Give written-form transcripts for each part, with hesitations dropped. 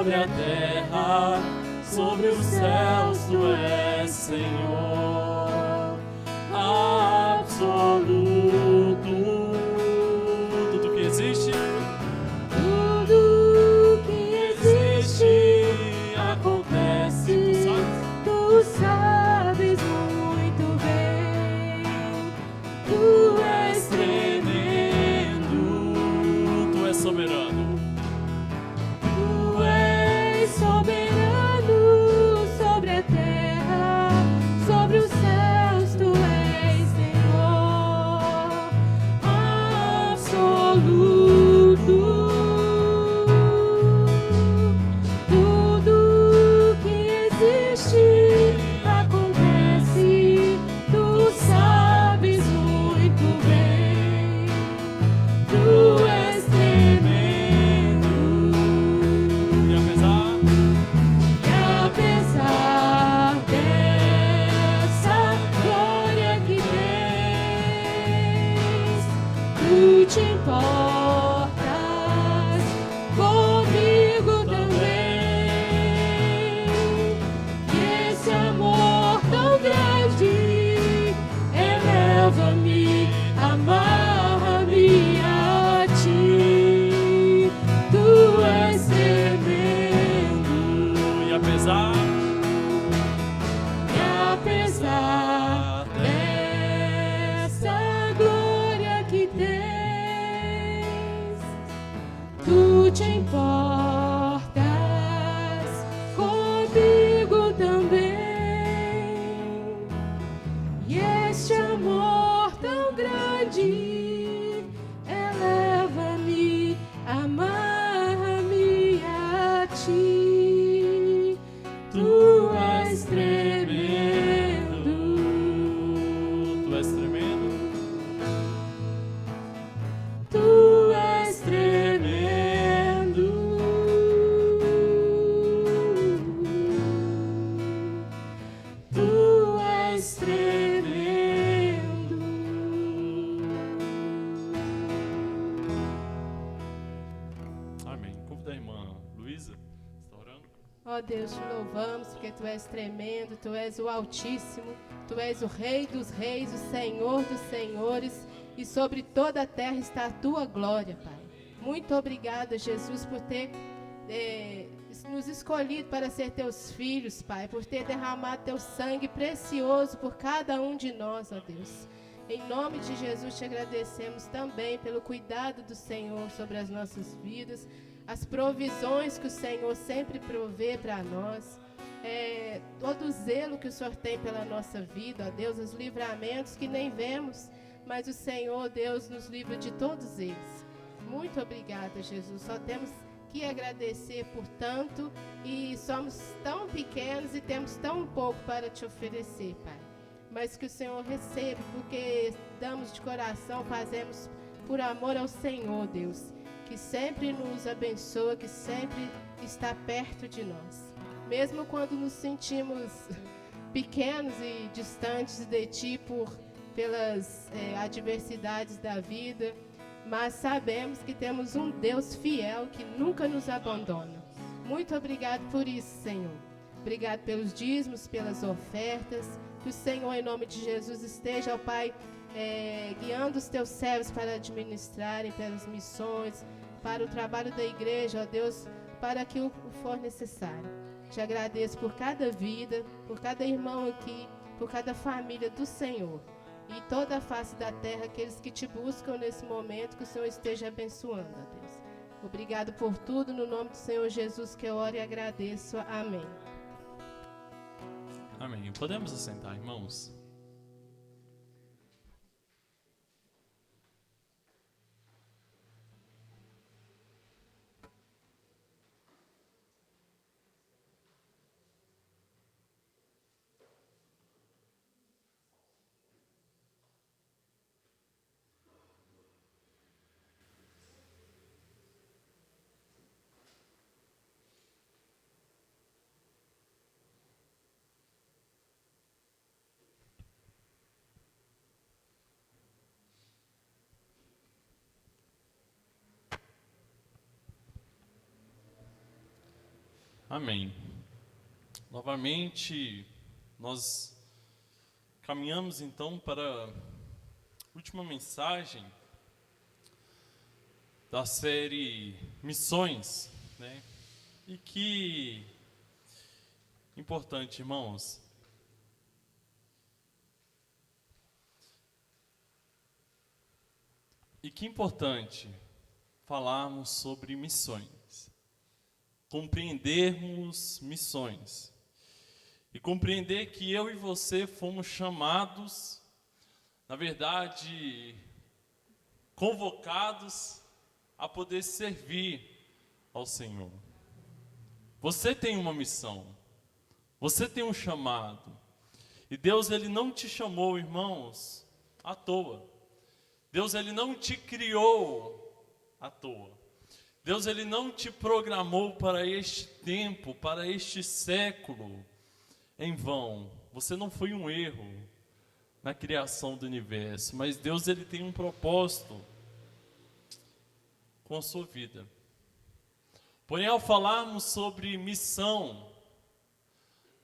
sobre a terra, sobre os céus, tu és Senhor absoluto. Tudo que existe, acontece, tu sabes muito bem, tu és tremendo, tu és soberano. Tu és soberano sobre a terra, sobre os céus, tu és Senhor absoluto. Tudo que existe acontece, tu sabes muito bem, tu és tremendo. E Apesar dessa glória que tens, tu te importas comigo também. E esse amor tão grande eleva-me, amarra-me a ti. Tu és tremendo. E apesar Dessa glória que tens, tu te importas comigo também. E este amor tão grande eleva-me, amarra-me a ti. Tu és tremendo. tu és tremendo, Tu és tremendo. Tu és tremendo. amém. Convida a irmã Luísa, está orando? Ó Deus, te louvamos porque tu és tremendo, tu és o Altíssimo, tu és o Rei dos Reis, o Senhor dos Senhores, e sobre toda a terra está a tua glória, Pai. Muito obrigada, Jesus, por ter nos escolhido para ser teus filhos, Pai, por ter derramado teu sangue precioso por cada um de nós, ó Deus. Em nome de Jesus te agradecemos também pelo cuidado do Senhor sobre as nossas vidas, as provisões que o Senhor sempre provê para nós, todo o zelo que o Senhor tem pela nossa vida, ó Deus, os livramentos que nem vemos, mas o Senhor, Deus, nos livra de todos eles. Muito obrigada, Jesus. Só temos que agradecer por tanto e somos tão pequenos e temos tão pouco para te oferecer, Pai. Mas que o Senhor receba, porque damos de coração, fazemos por amor ao Senhor, Deus, que sempre nos abençoa, que sempre está perto de nós. Mesmo quando nos sentimos pequenos e distantes de Ti pelas adversidades da vida, mas sabemos que temos um Deus fiel que nunca nos abandona. Muito obrigado por isso, Senhor. Obrigado pelos dízimos, pelas ofertas. Que o Senhor, em nome de Jesus, esteja, ó Pai, guiando os teus servos para administrarem pelas missões, para o trabalho da igreja, ó Deus, para que o for necessário. Te agradeço por cada vida, por cada irmão aqui, por cada família do Senhor. E toda a face da terra, aqueles que te buscam nesse momento, que o Senhor esteja abençoando, ó Deus. Obrigado por tudo, no nome do Senhor Jesus que eu oro e agradeço. Amém. Amém. Podemos assentar, irmãos? Amém. Novamente, nós caminhamos então para a última mensagem da série Missões, né? E que importante, irmãos. E que importante falarmos sobre missões. Compreendermos missões e compreender que eu e você fomos chamados, na verdade, convocados a poder servir ao Senhor. Você tem uma missão, você tem um chamado, e Deus ele não te chamou, irmãos, à toa. Deus ele não te criou à toa. Deus ele não te programou para este tempo, para este século, em vão. Você não foi um erro na criação do universo, mas Deus ele tem um propósito com a sua vida. Porém, ao falarmos sobre missão,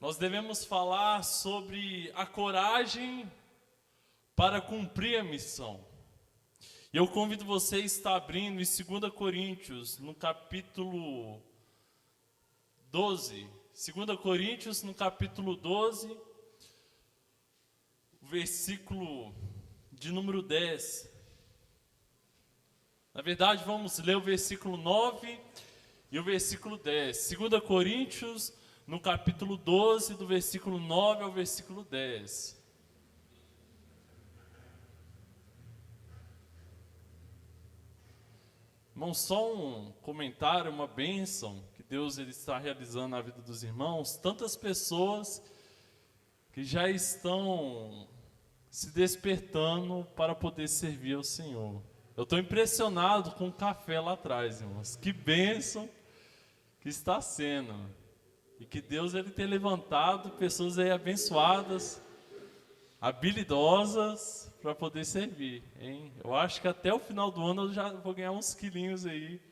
nós devemos falar sobre a coragem para cumprir a missão. E eu convido você a estar abrindo em 2 Coríntios, no capítulo 12. 2 Coríntios, no capítulo 12, versículo de número 10. Na verdade, vamos ler o versículo 9 e o versículo 10. 2 Coríntios, no capítulo 12, do versículo 9 ao versículo 10. Irmão, só um comentário, uma bênção que Deus ele está realizando na vida dos irmãos. Tantas pessoas que já estão se despertando para poder servir ao Senhor. Eu estou impressionado com o café lá atrás, irmãos. Que bênção que está sendo. E que Deus ele tem levantado pessoas aí abençoadas, habilidosas, para poder servir, hein? Eu acho que até o final do ano eu já vou ganhar uns quilinhos aí.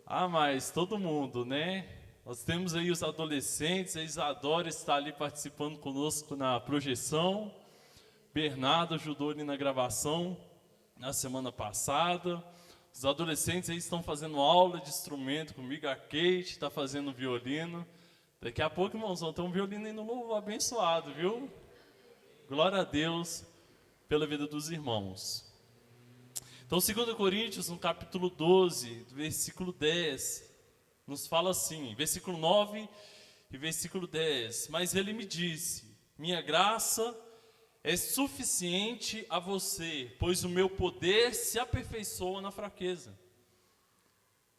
Ah, mas todo mundo, né? Nós temos aí os adolescentes, a Isadora está ali participando conosco na projeção. Bernardo ajudou ali na gravação na semana passada. Os adolescentes aí estão fazendo aula de instrumento comigo. A Kate está fazendo violino. Daqui a pouco, irmãos, vão ter um violino aí no louvor abençoado, viu? Glória a Deus pela vida dos irmãos. Então, 2 Coríntios, no capítulo 12, versículo 10, nos fala assim, versículo 9 e versículo 10. Mas ele me disse, minha graça é suficiente a você, pois o meu poder se aperfeiçoa na fraqueza.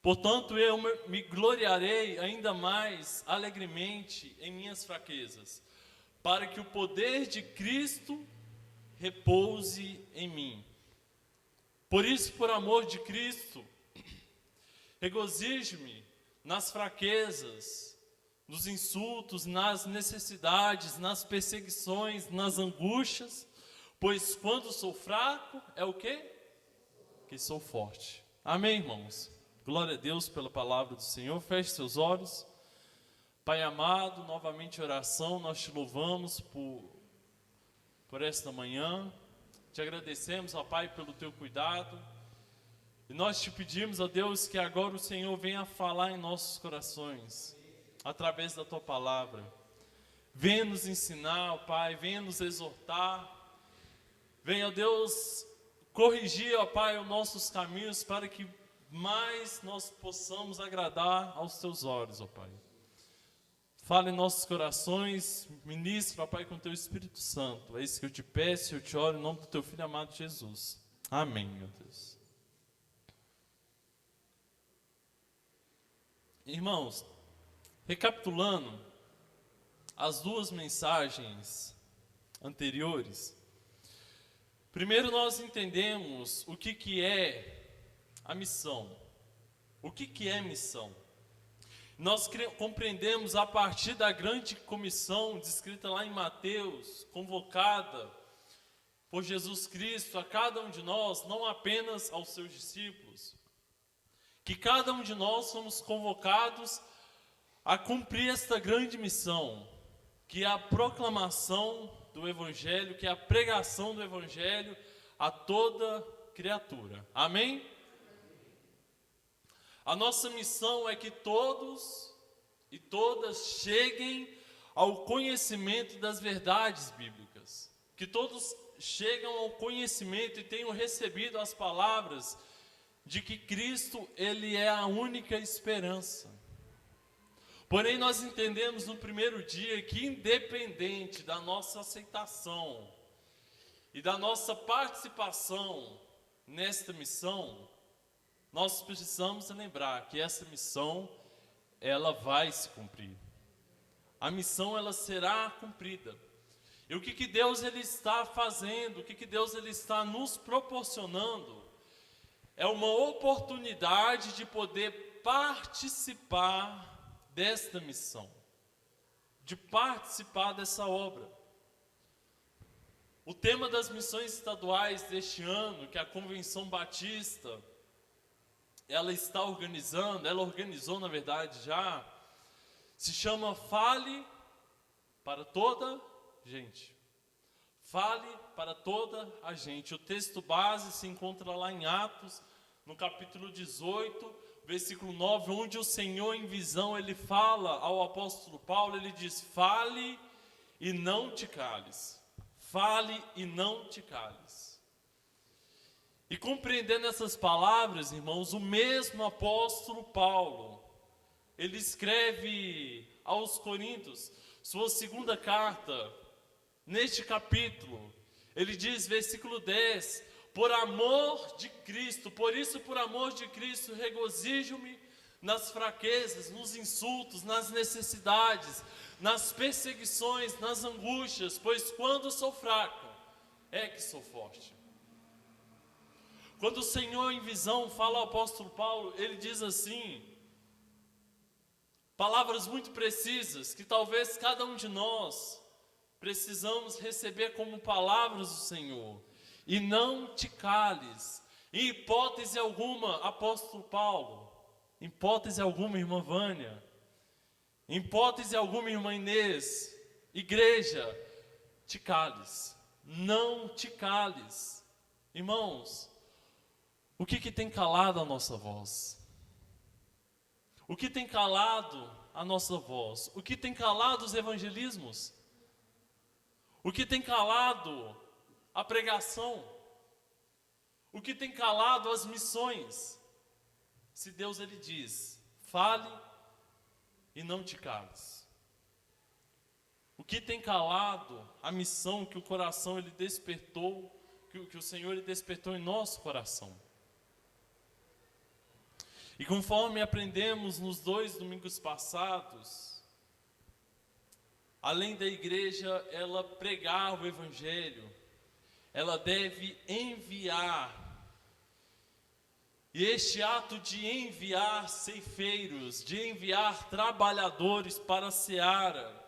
Portanto, eu me gloriarei ainda mais alegremente em minhas fraquezas, para que o poder de Cristo repouse em mim. Por isso, por amor de Cristo, regozijo-me nas fraquezas, nos insultos, nas necessidades, nas perseguições, nas angústias, pois quando sou fraco, é o quê? Que sou forte. Amém, irmãos? Glória a Deus pela palavra do Senhor. Feche seus olhos. Pai amado, novamente oração, nós te louvamos por esta manhã, te agradecemos, ó Pai, pelo teu cuidado, e nós te pedimos, ó Deus, que agora o Senhor venha falar em nossos corações, através da tua palavra, venha nos ensinar, ó Pai, venha nos exortar, venha, ó Deus, corrigir, ó Pai, os nossos caminhos, para que mais nós possamos agradar aos teus olhos, ó Pai. Fala em nossos corações, ministra, Pai, com o teu Espírito Santo. É isso que eu te peço e eu te oro em nome do teu Filho amado Jesus. Amém, meu Deus. Irmãos, recapitulando as duas mensagens anteriores, primeiro nós entendemos o que é a missão. O que é missão? Nós compreendemos a partir da grande comissão descrita lá em Mateus, convocada por Jesus Cristo a cada um de nós, não apenas aos seus discípulos, que cada um de nós somos convocados a cumprir esta grande missão, que é a proclamação do Evangelho, que é a pregação do Evangelho a toda criatura. Amém? A nossa missão é que todos e todas cheguem ao conhecimento das verdades bíblicas, que todos chegam ao conhecimento e tenham recebido as palavras de que Cristo, Ele é a única esperança. Porém, nós entendemos no primeiro dia que, independente da nossa aceitação e da nossa participação nesta missão, nós precisamos lembrar que essa missão, ela vai se cumprir. A missão, ela será cumprida. E o que Deus ele está fazendo, o que Deus ele está nos proporcionando, é uma oportunidade de poder participar desta missão, de participar dessa obra. O tema das missões estaduais deste ano, que a Convenção Batista, ela está organizando, ela organizou na verdade já, se chama Fale para toda gente. Fale para toda a gente. O texto base se encontra lá em Atos, no capítulo 18, versículo 9, onde o Senhor em visão, ele fala ao apóstolo Paulo, ele diz: fale e não te cales. Fale e não te cales. E compreendendo essas palavras, irmãos, o mesmo apóstolo Paulo, ele escreve aos Coríntios, sua segunda carta, neste capítulo, ele diz, versículo 10, por amor de Cristo, por isso, por amor de Cristo, regozijo-me nas fraquezas, nos insultos, nas necessidades, nas perseguições, nas angústias, pois quando sou fraco, é que sou forte. Quando o Senhor em visão fala ao apóstolo Paulo, ele diz assim, palavras muito precisas, que talvez cada um de nós precisamos receber como palavras do Senhor. E não te cales. Em hipótese alguma, apóstolo Paulo, em hipótese alguma, irmã Vânia, em hipótese alguma, irmã Inês, igreja, te cales. Não te cales. Irmãos, o que tem calado a nossa voz? O que tem calado a nossa voz? O que tem calado os evangelismos? O que tem calado a pregação? O que tem calado as missões? Se Deus ele diz, fale e não te cales. O que tem calado a missão que o coração ele despertou, que o Senhor ele despertou em nosso coração? E conforme aprendemos nos 2 domingos passados, além da igreja ela pregar o evangelho, ela deve enviar. E este ato de enviar ceifeiros, de enviar trabalhadores para a seara,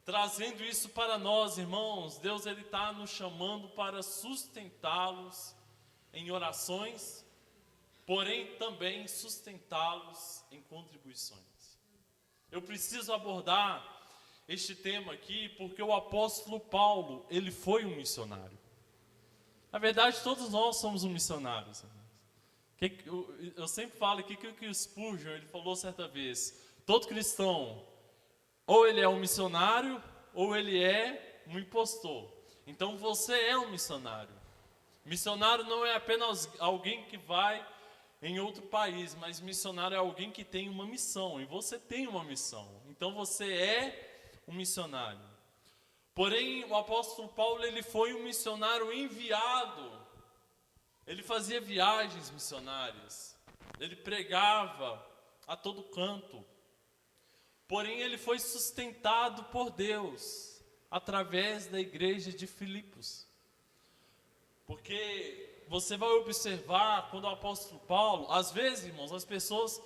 trazendo isso para nós, irmãos, Deus ele está nos chamando para sustentá-los em orações, porém também sustentá-los em contribuições. Eu preciso abordar este tema aqui porque o apóstolo Paulo, ele foi um missionário. Na verdade, todos nós somos um missionários. Eu sempre falo aqui que o Spurgeon, ele falou certa vez, todo cristão, ou ele é um missionário, ou ele é um impostor. Então você é um missionário. Missionário não é apenas alguém que vai em outro país, mas missionário é alguém que tem uma missão, e você tem uma missão. Então você é um missionário. Porém, o apóstolo Paulo, ele foi um missionário enviado. Ele fazia viagens missionárias. Ele pregava a todo canto. Porém, ele foi sustentado por Deus através da igreja de Filipos. Porque você vai observar quando o apóstolo Paulo, às vezes, irmãos, as pessoas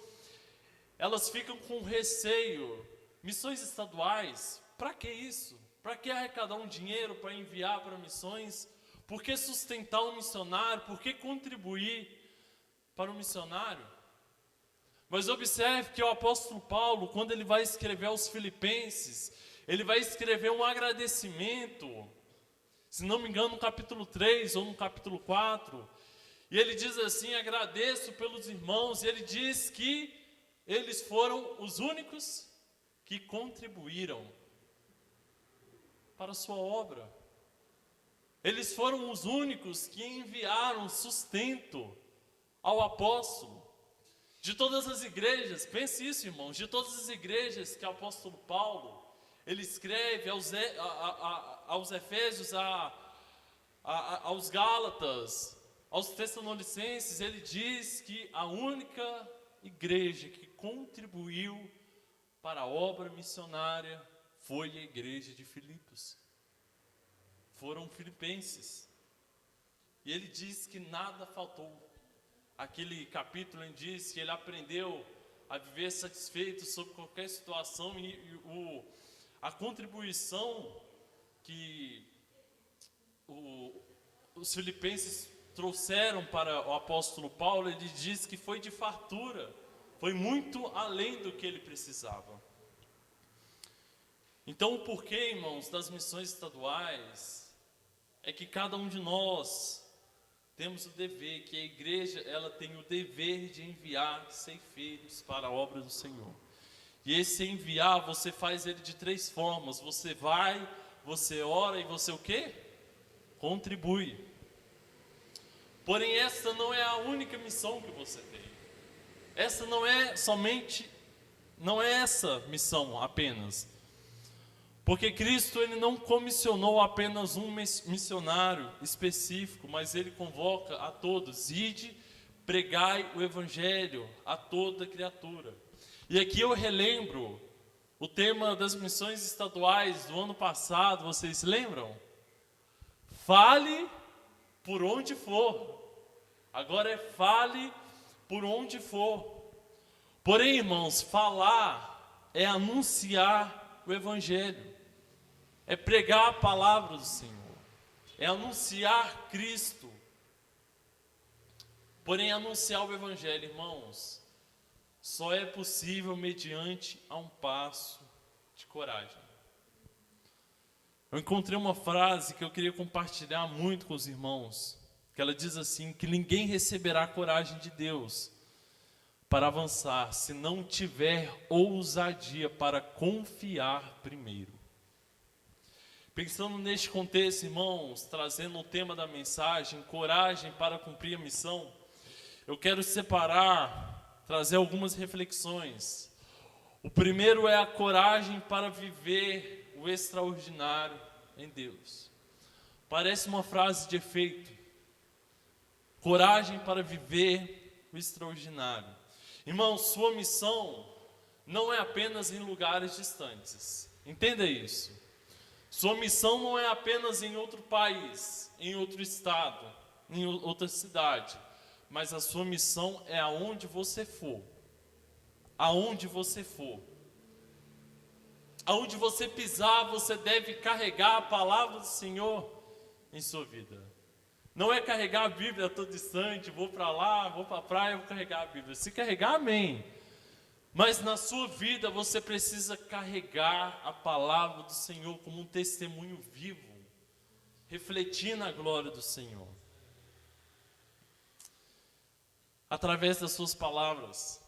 elas ficam com receio. Missões estaduais, para que isso? Para que arrecadar um dinheiro para enviar para missões? Por que sustentar um missionário? Por que contribuir para um missionário? Mas observe que o apóstolo Paulo, quando ele vai escrever aos Filipenses, ele vai escrever um agradecimento, se não me engano no capítulo 3 ou no capítulo 4, e ele diz assim: agradeço pelos irmãos, e ele diz que eles foram os únicos que contribuíram para a sua obra. Eles foram os únicos que enviaram sustento ao apóstolo. De todas as igrejas, pense isso, irmãos, de todas as igrejas que o apóstolo Paulo, ele escreve aos Efésios, aos Gálatas, aos Tessalonicenses, ele diz que a única igreja que contribuiu para a obra missionária foi a igreja de Filipos. Foram filipenses. E ele diz que nada faltou. Aquele capítulo ele diz que ele aprendeu a viver satisfeito sobre qualquer situação, e a contribuição que os filipenses trouxeram para o apóstolo Paulo, ele diz que foi de fartura, foi muito além do que ele precisava. Então, o porquê, irmãos, das missões estaduais é que cada um de nós temos o dever, que a igreja ela tem o dever de enviar ceifeiros para a obra do Senhor. E esse enviar, você faz ele de 3 formas: você vai, você ora e você o quê? Contribui. Porém, essa não é a única missão que você tem. Essa não é essa missão apenas. Porque Cristo ele não comissionou apenas um missionário específico, mas ele convoca a todos: ide, pregai o evangelho a toda criatura. E aqui eu relembro o tema das missões estaduais do ano passado, vocês lembram? Fale por onde for. Agora é fale por onde for. Porém, irmãos, falar é anunciar o evangelho. É pregar a palavra do Senhor, é anunciar Cristo. Porém, anunciar o Evangelho, irmãos, só é possível mediante a um passo de coragem. Eu encontrei uma frase que eu queria compartilhar muito com os irmãos, que ela diz assim, que ninguém receberá a coragem de Deus para avançar, se não tiver ousadia para confiar primeiro. Pensando neste contexto, irmãos, trazendo o tema da mensagem, coragem para cumprir a missão, eu quero trazer algumas reflexões. O primeiro é a coragem para viver o extraordinário em Deus. Parece uma frase de efeito. Coragem para viver o extraordinário. Irmãos, sua missão não é apenas em lugares distantes. Entenda isso. Sua missão não é apenas em outro país, em outro estado, em outra cidade, mas a sua missão é aonde você for. Aonde você for. Aonde você pisar, você deve carregar a palavra do Senhor em sua vida. Não é carregar a Bíblia, estou distante, vou para lá, vou para a praia, vou carregar a Bíblia. Se carregar, amém. Mas na sua vida você precisa carregar a palavra do Senhor como um testemunho vivo, refletindo a glória do Senhor. Através das suas palavras,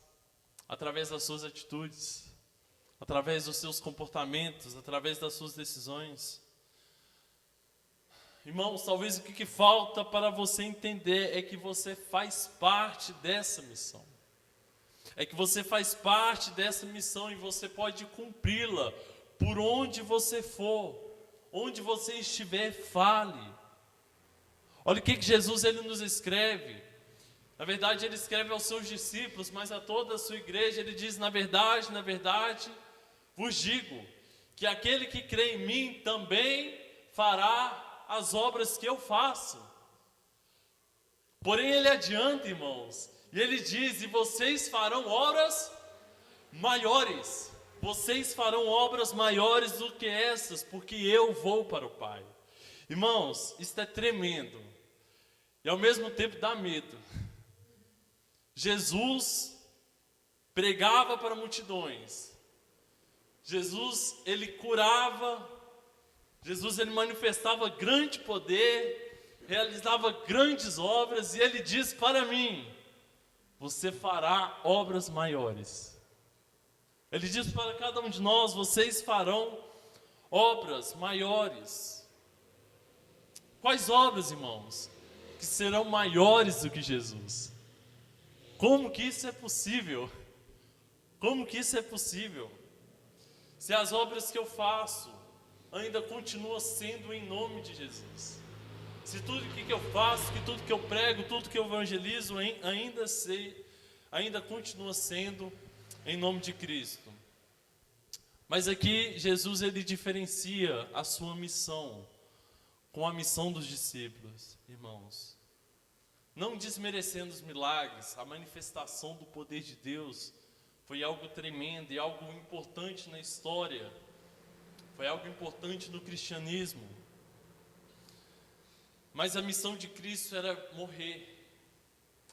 através das suas atitudes, através dos seus comportamentos, através das suas decisões. Irmãos, talvez o que falta para você entender é que você faz parte dessa missão. É que você faz parte dessa missão e você pode cumpri-la por onde você for, onde você estiver, fale. Olha o que Jesus ele nos escreve. Na verdade, ele escreve aos seus discípulos, mas a toda a sua igreja, ele diz: na verdade, vos digo, que aquele que crê em mim também fará as obras que eu faço. Porém, ele adianta, irmãos, e ele diz: e vocês farão obras maiores. Vocês farão obras maiores do que essas, porque eu vou para o Pai. Irmãos, isso é tremendo. E ao mesmo tempo dá medo. Jesus, pregava para multidões. Jesus, ele curava. Jesus, ele manifestava grande poder, realizava grandes obras, e ele diz para mim: você fará obras maiores. Ele diz para cada um de nós: vocês farão obras maiores. Quais obras, irmãos? Que serão maiores do que Jesus. Como que isso é possível? Como que isso é possível? Se as obras que eu faço ainda continuam sendo em nome de Jesus. Se tudo que eu faço, que tudo que eu prego, tudo que eu evangelizo ainda continua sendo em nome de Cristo. Mas aqui Jesus, ele diferencia a sua missão com a missão dos discípulos, irmãos. Não desmerecendo os milagres, a manifestação do poder de Deus foi algo tremendo e algo importante na história. Foi algo importante no cristianismo. Mas a missão de Cristo era morrer.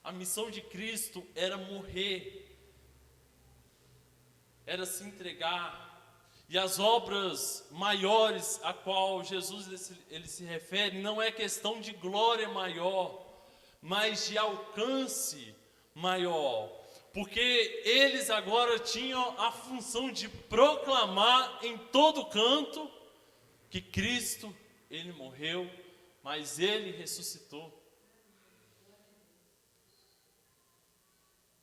A missão de Cristo era morrer. Era se entregar. E as obras maiores a qual Jesus ele se refere não é questão de glória maior, mas de alcance maior. Porque eles agora tinham a função de proclamar em todo canto que Cristo, ele morreu, mas ele ressuscitou.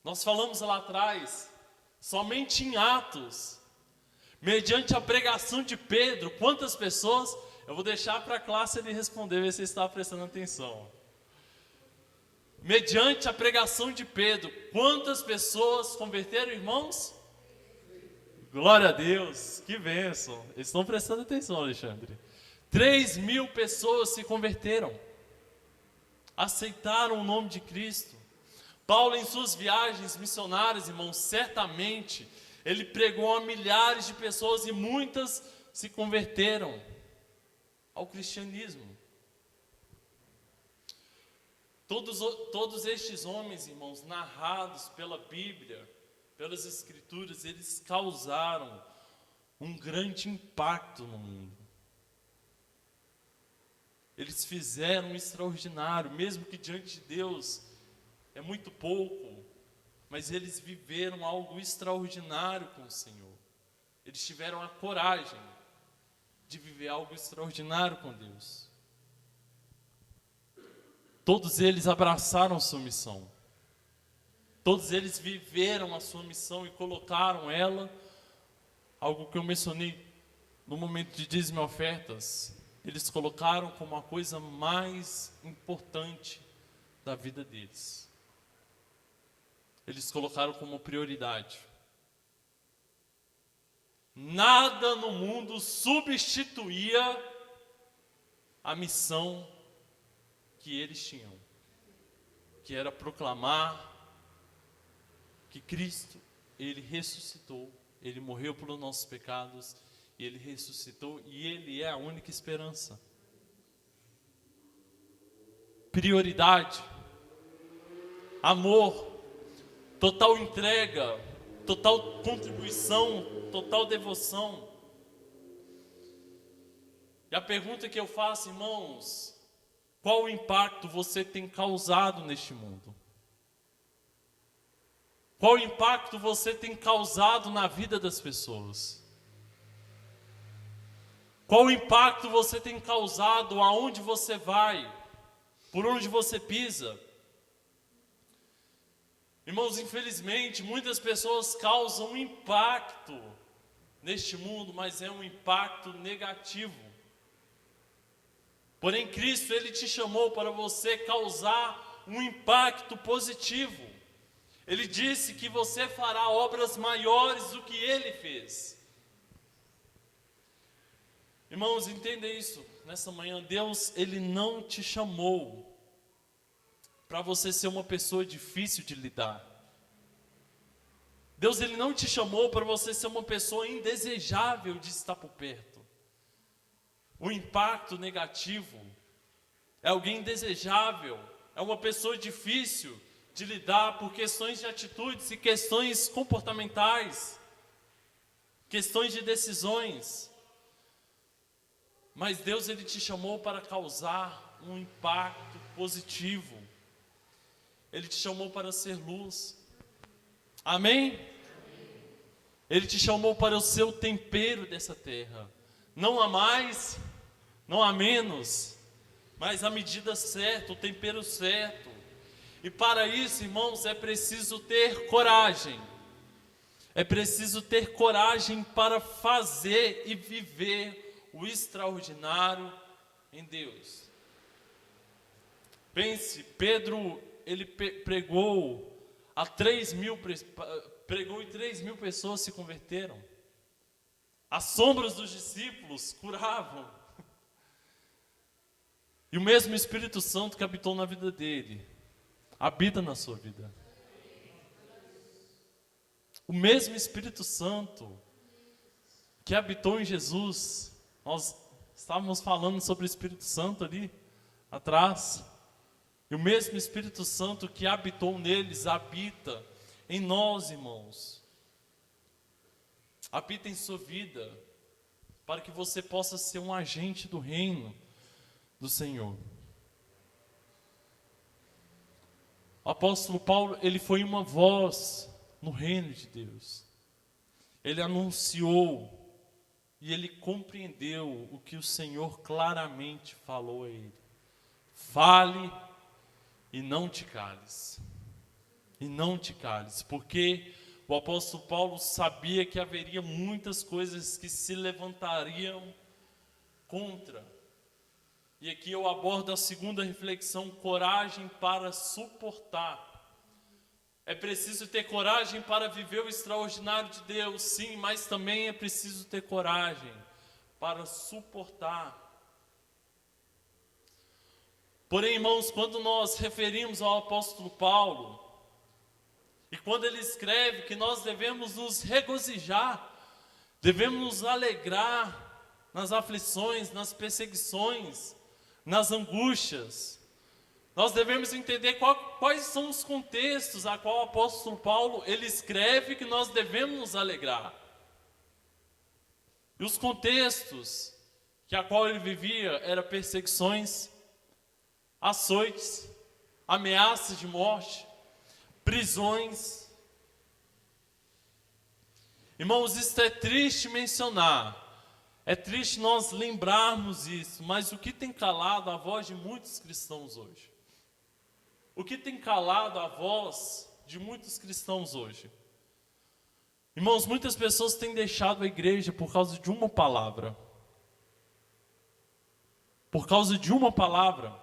Nós falamos lá atrás, somente em Atos, mediante a pregação de Pedro, quantas pessoas? Eu vou deixar para a classe ele responder, ver se você está prestando atenção. Mediante a pregação de Pedro, quantas pessoas converteram, irmãos? Glória a Deus, que bênção. Eles estão prestando atenção, Alexandre. 3.000 pessoas se converteram, aceitaram o nome de Cristo. Paulo, em suas viagens missionárias, irmãos, certamente, ele pregou a milhares de pessoas e muitas se converteram ao cristianismo. Todos estes homens, irmãos, narrados pela Bíblia, pelas Escrituras, eles causaram um grande impacto no mundo. Eles fizeram um extraordinário, mesmo que diante de Deus é muito pouco, mas eles viveram algo extraordinário com o Senhor. Eles tiveram a coragem de viver algo extraordinário com Deus. Todos eles abraçaram sua missão. Todos eles viveram a sua missão e colocaram ela, algo que eu mencionei no momento de dízimo e ofertas, eles colocaram como a coisa mais importante da vida deles. Eles colocaram como prioridade. Nada no mundo substituía a missão que eles tinham, que era proclamar que Cristo, ele ressuscitou, ele morreu pelos nossos pecados, e ele ressuscitou, e ele é a única esperança. Prioridade, amor, total entrega, total contribuição, total devoção. E a pergunta que eu faço, irmãos, qual o impacto você tem causado neste mundo? Qual o impacto você tem causado na vida das pessoas? Qual o impacto você tem causado aonde você vai, por onde você pisa? Irmãos, infelizmente, muitas pessoas causam um impacto neste mundo, mas é um impacto negativo. Porém, Cristo, ele te chamou para você causar um impacto positivo. Ele disse que você fará obras maiores do que ele fez. Irmãos, entenda isso. Nessa manhã, Deus, ele não te chamou para você ser uma pessoa difícil de lidar. Deus, ele não te chamou para você ser uma pessoa indesejável de estar por perto. O impacto negativo é alguém indesejável, é uma pessoa difícil de lidar por questões de atitudes e questões comportamentais, questões de decisões. Mas Deus, Ele te chamou para causar um impacto positivo. Ele te chamou para ser luz. Amém? Ele te chamou para o seu tempero dessa terra. Não há mais, não há menos, mas a medida certa, o tempero certo. E para isso, irmãos, é preciso ter coragem. É preciso ter coragem para fazer e viver o extraordinário em Deus. Pense, Pedro, ele pregou e 3.000 pessoas se converteram. As sombras dos discípulos curavam. E o mesmo Espírito Santo que habitou na vida dele, habita na sua vida. O mesmo Espírito Santo que habitou em Jesus. Nós estávamos falando sobre o Espírito Santo ali atrás. E o mesmo Espírito Santo que habitou neles, habita em nós, irmãos. Habita em sua vida, para que você possa ser um agente do reino do Senhor. O apóstolo Paulo, ele foi uma voz no reino de Deus. Ele anunciou e ele compreendeu o que o Senhor claramente falou a ele. Fale e não te cales. E não te cales, porque o apóstolo Paulo sabia que haveria muitas coisas que se levantariam contra. E aqui eu abordo a segunda reflexão, coragem para suportar. É preciso ter coragem para viver o extraordinário de Deus, sim, mas também é preciso ter coragem para suportar. Porém, irmãos, quando nós referimos ao apóstolo Paulo, e quando ele escreve que nós devemos nos regozijar, devemos nos alegrar nas aflições, nas perseguições, nas angústias, nós devemos entender quais são os contextos a qual o apóstolo Paulo ele escreve que nós devemos nos alegrar. E os contextos que a qual ele vivia eram perseguições, açoites, ameaças de morte, prisões. Irmãos, isso é triste mencionar, é triste nós lembrarmos isso, mas o que tem calado a voz de muitos cristãos hoje? O que tem calado a voz de muitos cristãos hoje? Irmãos, muitas pessoas têm deixado a igreja por causa de uma palavra. Por causa de uma palavra.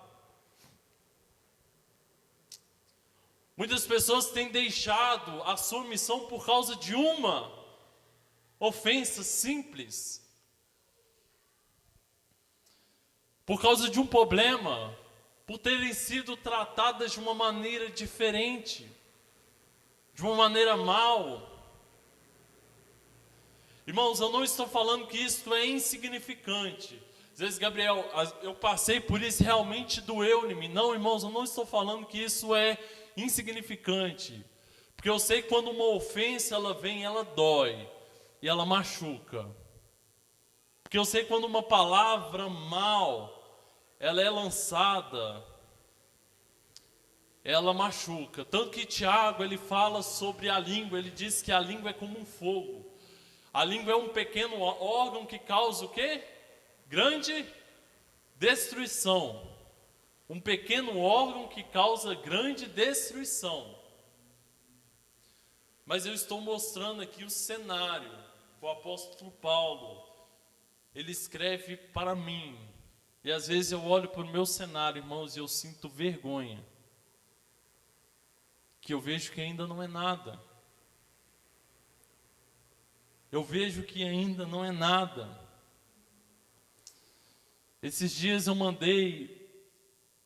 Muitas pessoas têm deixado a sua missão por causa de uma ofensa simples. Por causa de um problema, por terem sido tratadas de uma maneira diferente, de uma maneira mal. Irmãos, eu não estou falando que isso é insignificante. Às vezes, Gabriel, eu passei por isso, realmente doeu em mim. Não, irmãos, eu não estou falando que isso é insignificante. Porque eu sei que quando uma ofensa ela vem, ela dói e ela machuca. Porque eu sei que quando uma palavra mal ela é lançada, ela machuca. Tanto que Tiago, ele fala sobre a língua, ele diz que a língua é como um fogo. A língua é um pequeno órgão que causa o quê? Grande destruição. Um pequeno órgão que causa grande destruição. Mas eu estou mostrando aqui o cenário que o apóstolo Paulo, ele escreve para mim. E às vezes eu olho para o meu cenário, irmãos, e eu sinto vergonha. Que eu vejo que ainda não é nada. Eu vejo que ainda não é nada. Esses dias eu mandei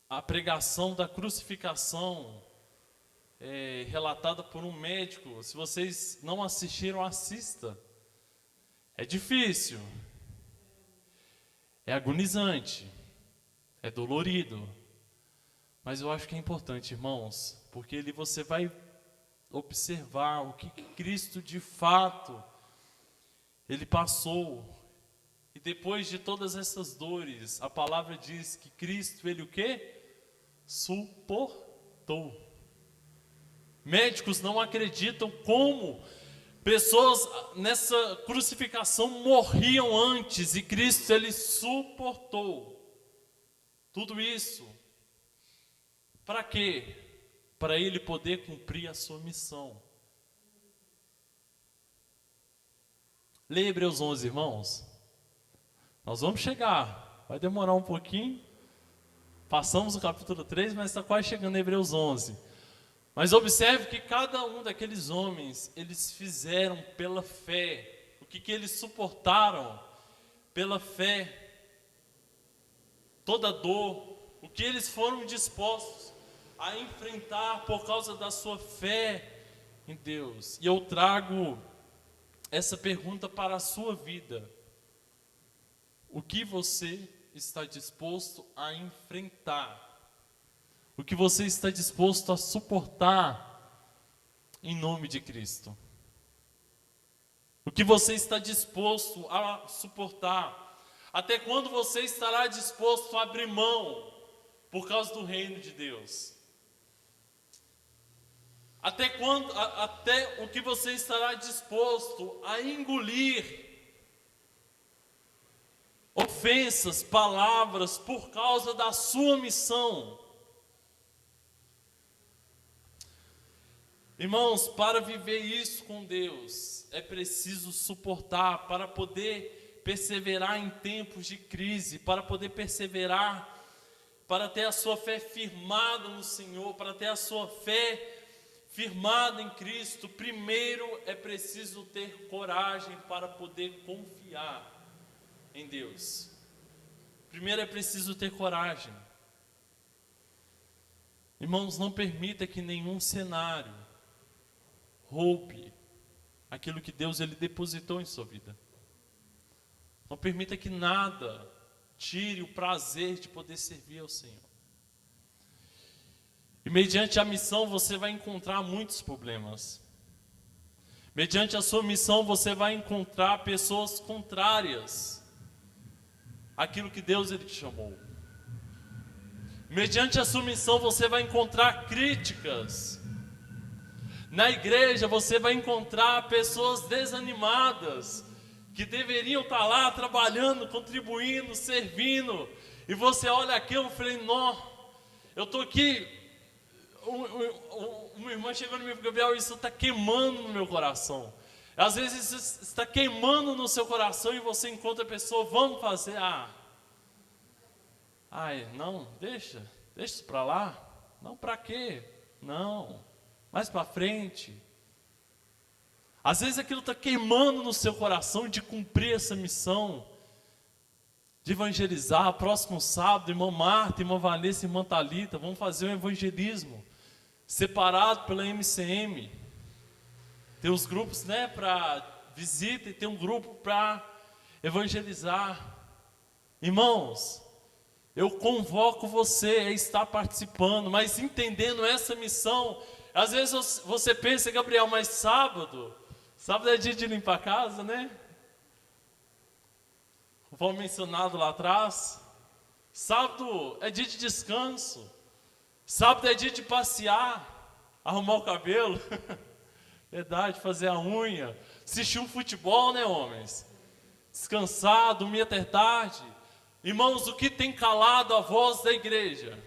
a pregação da crucificação, relatada por um médico. Se vocês não assistiram, assista. É difícil. É agonizante, é dolorido, Mas eu acho que é importante, irmãos, porque ali você vai observar o que Cristo de fato, Ele passou. E depois de todas essas dores, a palavra diz que Cristo, Ele o quê? Suportou. Médicos não acreditam como pessoas nessa crucificação morriam antes e Cristo, Ele suportou tudo isso. Para quê? Para Ele poder cumprir a sua missão. Leia Hebreus 11, irmãos. Nós vamos chegar, vai demorar um pouquinho. Passamos o capítulo 3, mas está quase chegando em Hebreus 11. Mas observe que cada um daqueles homens, eles fizeram pela fé. O que eles suportaram pela fé. Toda dor, o que eles foram dispostos a enfrentar por causa da sua fé em Deus. E eu trago essa pergunta para a sua vida. O que você está disposto a enfrentar? O que você está disposto a suportar em nome de Cristo? O que você está disposto a suportar? Até quando você estará disposto a abrir mão por causa do reino de Deus? Até o que você estará disposto a engolir ofensas, palavras por causa da sua missão? Irmãos, para viver isso com Deus, é preciso suportar, para poder perseverar em tempos de crise, para poder perseverar, para ter a sua fé firmada no Senhor, para ter a sua fé firmada em Cristo. Primeiro é preciso ter coragem para poder confiar em Deus. Primeiro é preciso ter coragem. Irmãos, não permita que nenhum cenário roube aquilo que Deus ele depositou em sua vida. Não permita que nada tire o prazer de poder servir ao Senhor. E mediante a missão você vai encontrar muitos problemas. Mediante a sua missão você vai encontrar pessoas contrárias àquilo que Deus ele te chamou. Mediante a sua missão você vai encontrar críticas. Na igreja você vai encontrar pessoas desanimadas, que deveriam estar lá trabalhando, contribuindo, servindo, e você olha aquilo e fala, não, eu estou aqui, uma irmã chegou em mim e falou, Gabriel, isso está queimando no meu coração. Às vezes isso está queimando no seu coração e você encontra a pessoa, vamos fazer, não, deixa isso para lá, não, para quê? Não. Mais para frente. Às vezes aquilo está queimando no seu coração de cumprir essa missão, de evangelizar. Próximo sábado, irmã Marta, irmã Vanessa, irmã Thalita, vamos fazer um evangelismo separado pela MCM. Tem os grupos, para visita e tem um grupo para evangelizar. Irmãos, eu convoco você a estar participando, mas entendendo essa missão. Às vezes você pensa, Gabriel, mas sábado é dia de limpar a casa, né? Conforme mencionado lá atrás, sábado é dia de descanso, sábado é dia de passear, arrumar o cabelo, verdade, fazer a unha, assistir um futebol, né, homens? Descansar, dormir até tarde. Irmãos, o que tem calado a voz da igreja?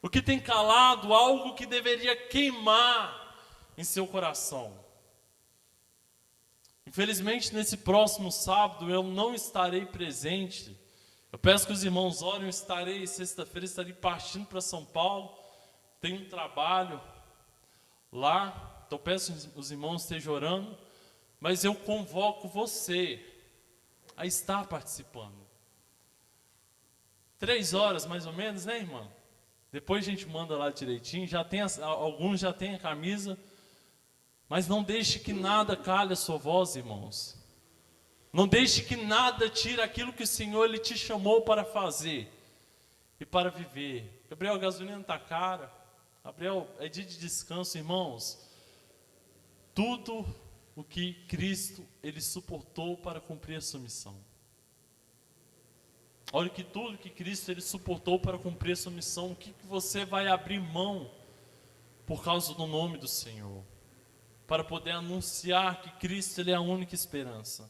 O que tem calado algo que deveria queimar em seu coração? Infelizmente, nesse próximo sábado, eu não estarei presente. Eu peço que os irmãos orem, sexta-feira, estarei partindo para São Paulo. Tenho um trabalho lá, então peço que os irmãos estejam orando. Mas eu convoco você a estar participando. 3 horas, mais ou menos, né, irmã? Depois a gente manda lá direitinho, alguns já têm a camisa, mas não deixe que nada cale a sua voz, irmãos. Não deixe que nada tire aquilo que o Senhor ele te chamou para fazer e para viver. Gabriel, a gasolina está cara. Gabriel, é dia de descanso, irmãos. Tudo o que Cristo, Ele suportou para cumprir a sua missão. Olha que tudo que Cristo, Ele suportou para cumprir a sua missão. O que você vai abrir mão por causa do nome do Senhor? Para poder anunciar que Cristo, Ele é a única esperança.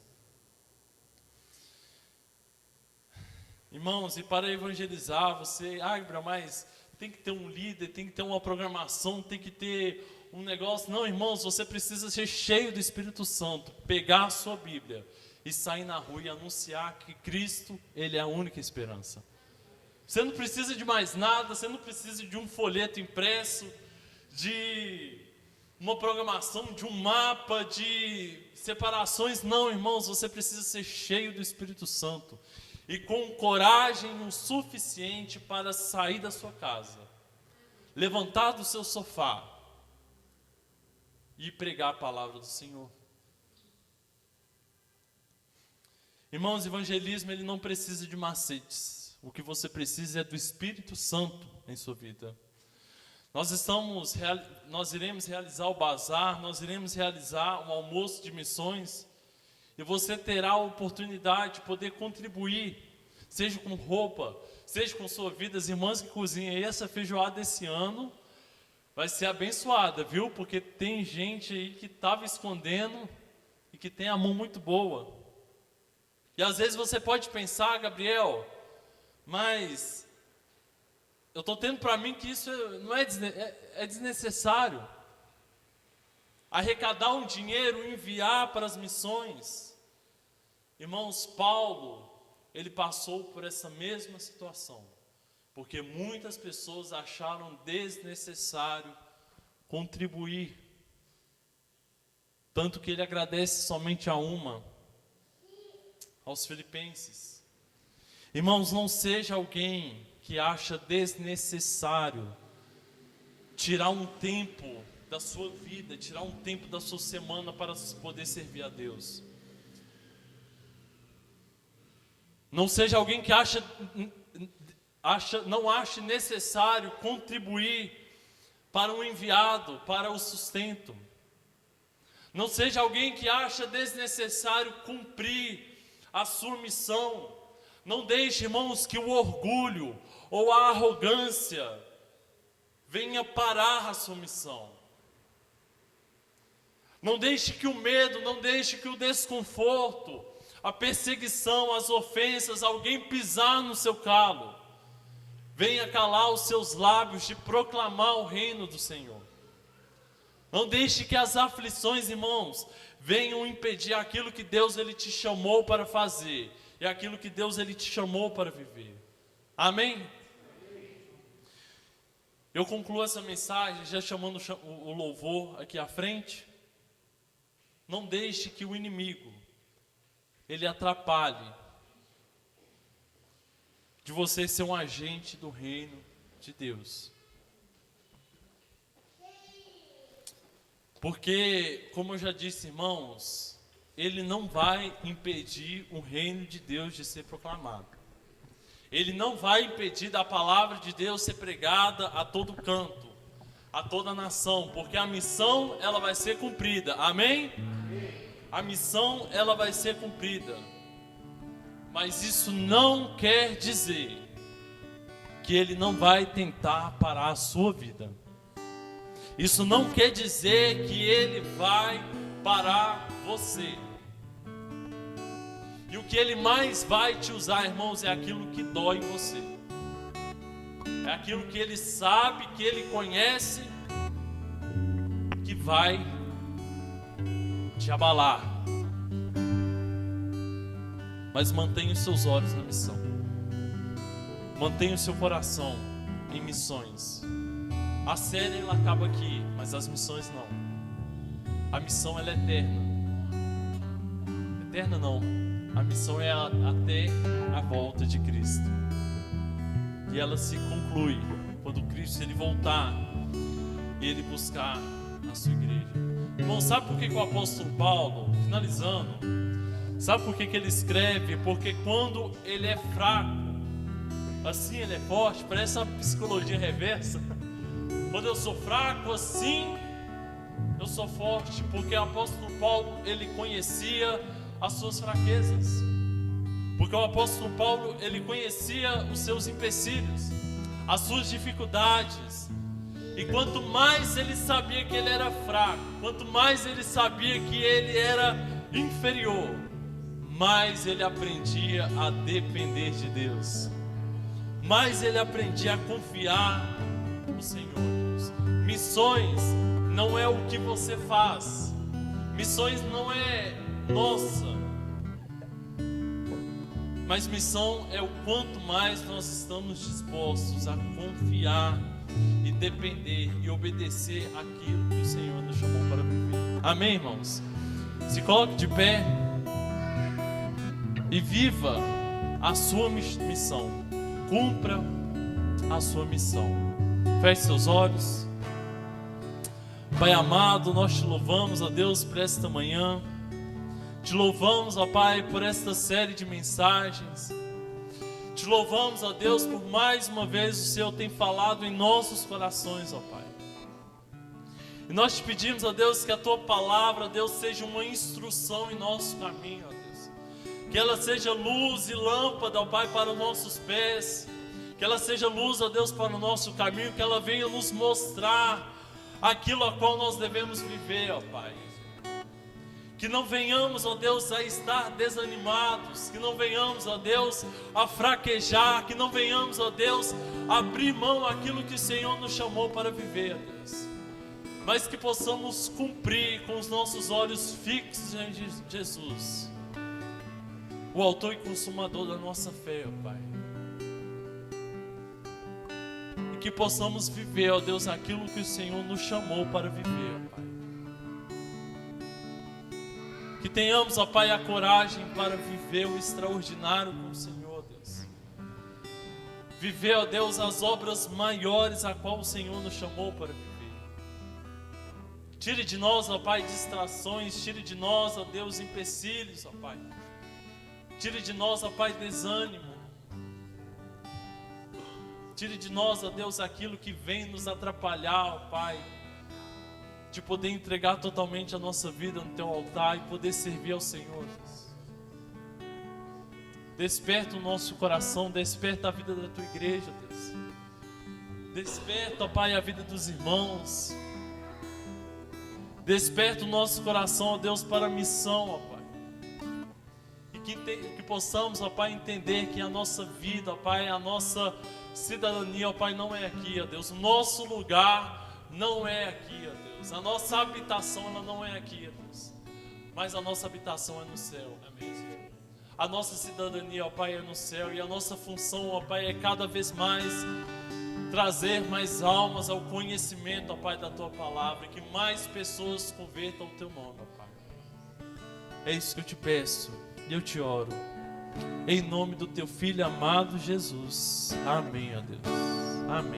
Irmãos, e para evangelizar, você, Gabriel, mas tem que ter um líder, tem que ter uma programação, tem que ter um negócio. Não, irmãos, você precisa ser cheio do Espírito Santo, pegar a sua Bíblia e sair na rua e anunciar que Cristo, Ele é a única esperança. Você não precisa de mais nada, você não precisa de um folheto impresso, de uma programação, de um mapa, de separações. Não, irmãos, você precisa ser cheio do Espírito Santo e com coragem o suficiente para sair da sua casa, levantar do seu sofá e pregar a palavra do Senhor. Irmãos, evangelismo, ele não precisa de macetes. O que você precisa é do Espírito Santo em sua vida. Nós iremos realizar o bazar, nós iremos realizar um almoço de missões, e você terá a oportunidade de poder contribuir, seja com roupa, seja com sua vida. As irmãs que cozinham aí, essa feijoada esse ano vai ser abençoada, viu? Porque tem gente aí que estava escondendo e que tem a mão muito boa. E às vezes você pode pensar, Gabriel, mas eu estou tendo para mim que isso não é desnecessário. Arrecadar um dinheiro, enviar para as missões. Irmãos, Paulo, ele passou por essa mesma situação, porque muitas pessoas acharam desnecessário contribuir, tanto que ele agradece somente aos filipenses. Irmãos, não seja alguém que acha desnecessário tirar um tempo da sua vida, tirar um tempo da sua semana para poder servir a Deus. Não seja alguém que não ache necessário contribuir para um enviado, para o sustento. Não seja alguém que acha desnecessário cumprir a sua missão. Não deixe, irmãos, que o orgulho ou a arrogância venha parar a sua missão. Não deixe que o medo, não deixe que o desconforto, a perseguição, as ofensas, alguém pisar no seu calo, venha calar os seus lábios de proclamar o reino do Senhor. Não deixe que as aflições, irmãos, venham impedir aquilo que Deus, Ele te chamou para fazer, e aquilo que Deus, Ele te chamou para viver. Amém? Eu concluo essa mensagem já chamando o louvor aqui à frente. Não deixe que o inimigo, ele atrapalhe de você ser um agente do reino de Deus. Porque, como eu já disse, irmãos, ele não vai impedir o reino de Deus de ser proclamado. Ele não vai impedir da palavra de Deus ser pregada a todo canto, a toda nação, porque a missão, ela vai ser cumprida. Amém? A missão, ela vai ser cumprida. Mas isso não quer dizer que ele não vai tentar parar a sua vida. Isso não quer dizer que ele vai parar você. E o que ele mais vai te usar, irmãos, é aquilo que dói em você. É aquilo que ele sabe, que ele conhece, que vai te abalar. Mas mantenha os seus olhos na missão. Mantenha o seu coração em missões. A série, ela acaba aqui, mas as missões não. A missão, ela é eterna. Eterna não. A missão é até a volta de Cristo. E ela se conclui quando Cristo, ele voltar e ele buscar a sua igreja. Irmão, sabe por que o apóstolo Paulo, finalizando, sabe por que ele escreve? Porque quando ele é fraco, assim ele é forte, parece uma psicologia reversa. Quando eu sou fraco, assim eu sou forte, porque o apóstolo Paulo, ele conhecia as suas fraquezas, porque o apóstolo Paulo, ele conhecia os seus empecilhos, as suas dificuldades, e quanto mais ele sabia que ele era fraco, quanto mais ele sabia que ele era inferior, mais ele aprendia a depender de Deus, mais ele aprendia a confiar no Senhor. Deus. Missões não é o que você faz, missões não é nossa, mas missão é o quanto mais nós estamos dispostos a confiar e depender e obedecer aquilo que o Senhor nos chamou para viver. Amém, irmãos? Se coloque de pé e viva a sua missão, cumpra a sua missão. Feche seus olhos. Pai amado, nós te louvamos, ó Deus, por esta manhã. Te louvamos, ó Pai, por esta série de mensagens. Te louvamos, ó Deus, por mais uma vez o Senhor tem falado em nossos corações, ó Pai. E nós te pedimos, ó Deus, que a Tua palavra, ó Deus, seja uma instrução em nosso caminho, ó Deus. Que ela seja luz e lâmpada, ó Pai, para os nossos pés. Que ela seja luz, ó Deus, para o nosso caminho. Que ela venha nos mostrar aquilo a qual nós devemos viver, ó Pai. Que não venhamos, ó Deus, a estar desanimados, que não venhamos, ó Deus, a fraquejar, que não venhamos, ó Deus, a abrir mão daquilo que o Senhor nos chamou para viver, ó Deus. Mas que possamos cumprir com os nossos olhos fixos em Jesus, o autor e consumador da nossa fé, ó Pai. E que possamos viver, ó Deus, aquilo que o Senhor nos chamou para viver, ó Pai. Que tenhamos, ó Pai, a coragem para viver o extraordinário com o Senhor, Deus. Viver, ó Deus, as obras maiores a qual o Senhor nos chamou para viver. Tire de nós, ó Pai, distrações. Tire de nós, ó Deus, empecilhos, ó Pai. Tire de nós, ó Pai, desânimo. Tire de nós, ó Deus, aquilo que vem nos atrapalhar, ó Pai, de poder entregar totalmente a nossa vida no Teu altar e poder servir ao Senhor, Deus. Desperta o nosso coração, desperta a vida da Tua igreja, Deus. Desperta, ó Pai, a vida dos irmãos. Desperta o nosso coração, ó Deus, para a missão, ó Pai. E que possamos, ó Pai, entender que a nossa vida, ó Pai, a nossa cidadania, ó Pai, não é aqui, ó Deus. O nosso lugar não é aqui, ó Deus. A nossa habitação, ela não é aqui, ó Deus. Mas a nossa habitação é no céu. Amém, Senhor. A nossa cidadania, ó Pai, é no céu. E a nossa função, ó Pai, é cada vez mais trazer mais almas ao conhecimento, ó Pai, da Tua palavra. E que mais pessoas convertam o Teu nome, ó Pai. É isso que eu te peço e eu te oro. Em nome do Teu Filho amado Jesus. Amém, ó Deus. Amém.